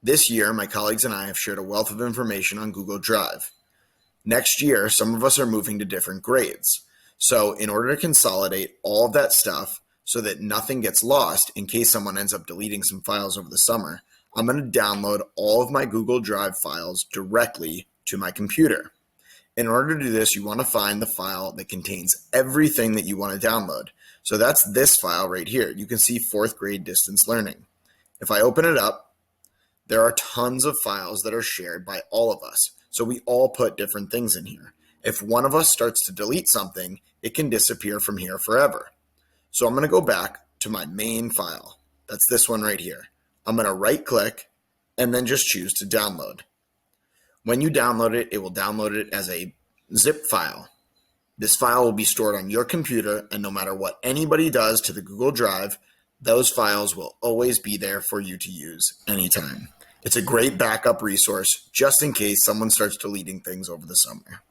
This year, my colleagues and I have shared a wealth of information on Google Drive. Next year, some of us are moving to different grades. So in order to consolidate all of that stuff so that nothing gets lost in case someone ends up deleting some files over the summer, I'm going to download all of my Google Drive files directly to my computer. In order to do this, you want to find the file that contains everything that you want to download. So that's this file right here. You can see 4th grade distance learning. If I open it up, there are tons of files that are shared by all of us. So we all put different things in here. If one of us starts to delete something, it can disappear from here forever. So I'm going to go back to my main file. That's this one right here. I'm going to right click and then just choose to download. When you download it, it will download it as a zip file. This file will be stored on your computer, and no matter what anybody does to the Google Drive, those files will always be there for you to use anytime. It's a great backup resource just in case someone starts deleting things over the summer.